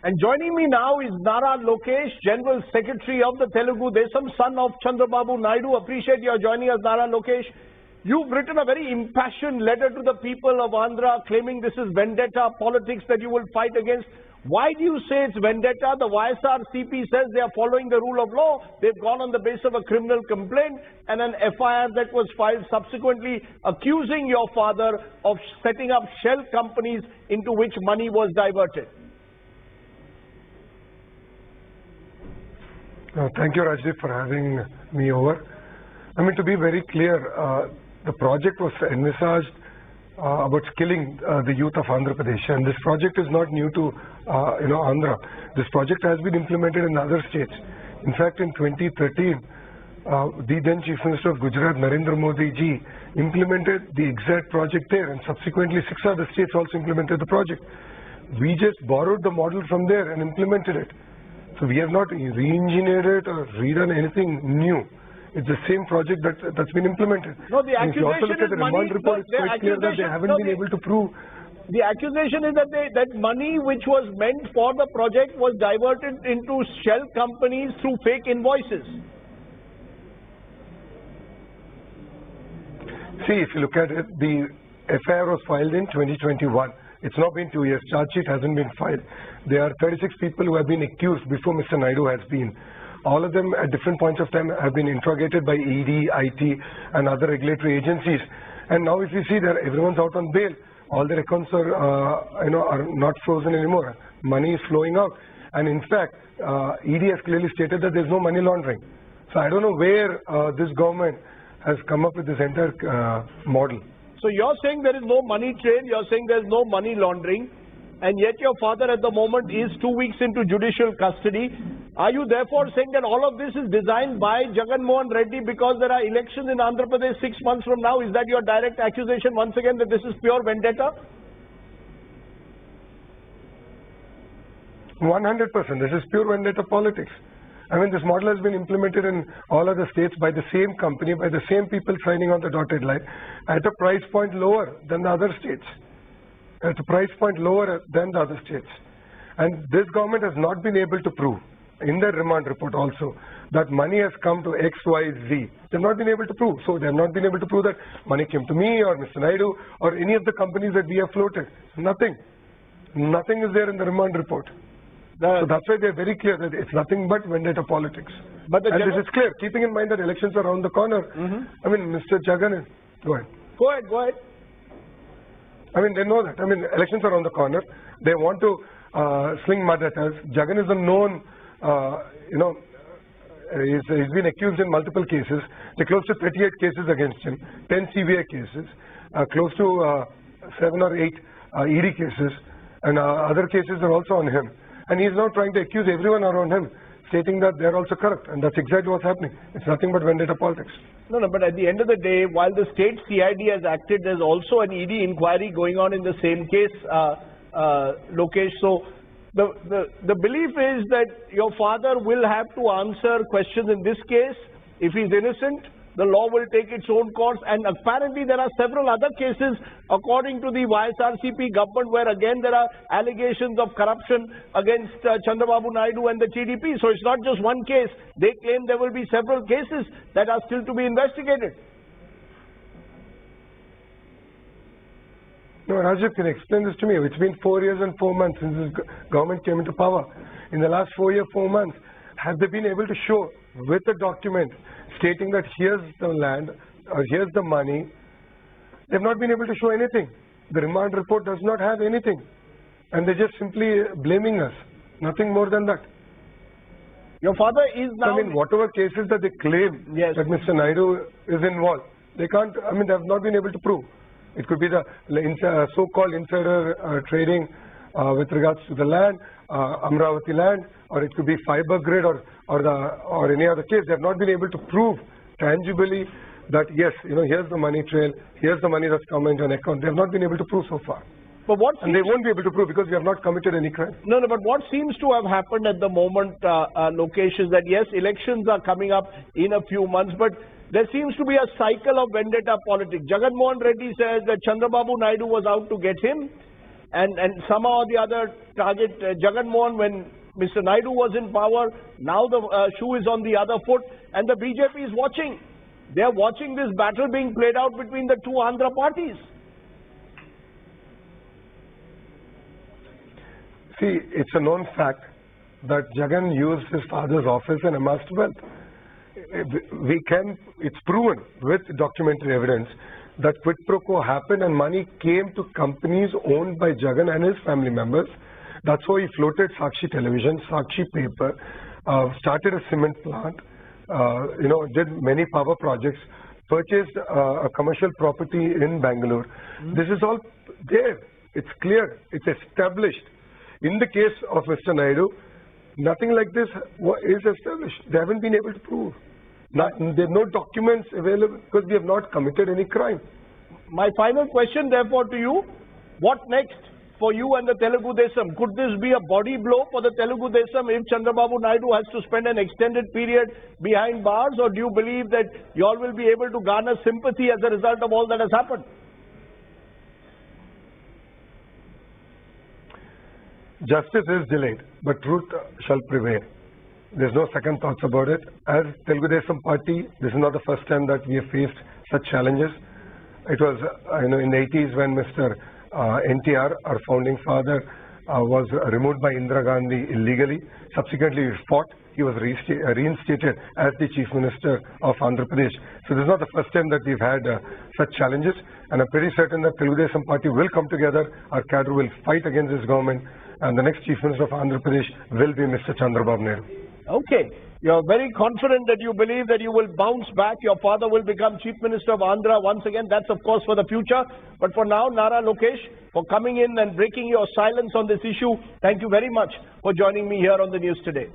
And joining me now is Nara Lokesh, General Secretary of the Telugu Desam, son of Chandrababu Naidu. Appreciate your joining us, Nara Lokesh. You've written a very impassioned letter to the people of Andhra claiming this is vendetta politics that you will fight against. Why do you say it's vendetta? The YSRCP says they are following the rule of law. They've gone on the basis of a criminal complaint and an FIR that was filed subsequently accusing your father of setting up shell companies into which money was diverted. Thank you, Rajdeep, for having me over. I mean, to be very clear, the project was envisaged about skilling the youth of Andhra Pradesh, and this project is not new to Andhra. This project has been implemented in other states. In fact, in 2013, the then Chief Minister of Gujarat, Narendra Modi ji, implemented the exact project there, and subsequently 6 other states also implemented the project. We just borrowed the model from there and implemented it. So we have not re-engineered it or redone anything new. It's the same project that's been implemented. No, the accusation if you also look at the remand report, it's quite clear that they haven't been able to prove. The accusation is that that money which was meant for the project was diverted into shell companies through fake invoices. See, if you look at it, the FIR was filed in 2021. It's now been 2 years. Charge sheet hasn't been filed. There are 36 people who have been accused before Mr. Naidu has been. All of them at different points of time have been interrogated by ED, IT and other regulatory agencies. And now if you see that everyone's out on bail, all their accounts are, are not frozen anymore. Money is flowing out. And in fact, ED has clearly stated that there's no money laundering. So I don't know where this government has come up with this entire model. So you're saying there is no money trail, you're saying there's no money laundering, and yet your father at the moment is 2 weeks into judicial custody. Are you therefore saying that all of this is designed by Jagan Mohan Reddy because there are elections in Andhra Pradesh 6 months from now? Is that your direct accusation once again that this is pure vendetta? 100%. This is pure vendetta politics. I mean, this model has been implemented in all other states by the same company, by the same people signing on the dotted line, at a price point lower than the other states. At a price point lower than the other states. And this government has not been able to prove, in their remand report also, that money has come to X, Y, Z. They have not been able to prove. So they have not been able to prove that money came to me or Mr. Naidu or any of the companies that we have floated. Nothing. Nothing is there in the remand report. So that's why they are very clear that it's nothing but vendetta politics. And this is clear, keeping in mind that elections are around the corner. I mean, Mr. Jagan, go ahead. Go ahead. I mean, they know that. I mean, elections are around the corner. They want to sling mud at us. Jagan is a known, he's been accused in multiple cases. They're close to 38 cases against him, 10 CBI cases, close to 7 or 8 ED cases, and other cases are also on him. And he's now trying to accuse everyone around him, stating that they're also corrupt, and that's exactly what's happening. It's nothing but vendetta politics. No, but at the end of the day, while the state CID has acted, there's also an ED inquiry going on in the same case, Lokesh. So the belief is that your father will have to answer questions in this case. If he's innocent, the law will take its own course, and apparently there are several other cases according to the YSRCP government where again there are allegations of corruption against Chandrababu Naidu and the TDP. So it's not just one case. They claim there will be several cases that are still to be investigated. No, Rajdeep, can you explain this to me? It's been 4 years and 4 months since this government came into power. In the last 4 years, 4 months, have they been able to show with a document stating that here's the land, or here's the money? They've not been able to show anything. The remand report does not have anything. And they're just simply blaming us. Nothing more than that. Your father is now... I mean, whatever cases that they claim that Mr. Naidu is involved, they can't, I mean, they have not been able to prove. It could be the so-called insider trading with regards to the land, Amravati land, or it could be fiber grid or any other case. They have not been able to prove tangibly that yes, here's the money trail, here's the money that's come into an account. They have not been able to prove so far. But and they won't be able to prove because we have not committed any crime. No, but what seems to have happened at the moment, Lokesh, is that yes, elections are coming up in a few months, but there seems to be a cycle of vendetta politics. Jagan Mohan Reddy says that Chandrababu Naidu was out to get him, and somehow or the other target Jagan Mohan when Mr. Naidu was in power. Now the shoe is on the other foot, and the BJP is watching. They are watching this battle being played out between the two Andhra parties. See, it's a known fact that Jagan used his father's office and amassed wealth. It's proven with documentary evidence that quid pro quo happened and money came to companies owned by Jagan and his family members. That's why he floated Sakshi Television, Sakshi Paper, started a cement plant, did many power projects, purchased a commercial property in Bangalore. This is all there. It's clear. It's established. In the case of Mr. Naidu, nothing like this is established. They haven't been able to prove. There are no documents available because we have not committed any crime. My final question, therefore, to you: what next for you and the Telugu Desam? Could this be a body blow for the Telugu Desam if Chandrababu Naidu has to spend an extended period behind bars, or do you believe that you all will be able to garner sympathy as a result of all that has happened? Justice is delayed, but truth shall prevail. There's no second thoughts about it. As Telugu Desam Party, this is not the first time that we have faced such challenges. It was in the 80s when Mr. NTR, our founding father, was removed by Indira Gandhi illegally. Subsequently, he fought. He was reinstated as the Chief Minister of Andhra Pradesh. So this is not the first time that we've had such challenges. And I'm pretty certain that Telugu Desam Party will come together. Our cadre will fight against this government. And the next Chief Minister of Andhra Pradesh will be Mr. Chandrababu Naidu. Okay. You're very confident that you believe that you will bounce back. Your father will become Chief Minister of Andhra once again. That's, of course, for the future. But for now, Nara Lokesh, for coming in and breaking your silence on this issue, thank you very much for joining me here on the news today.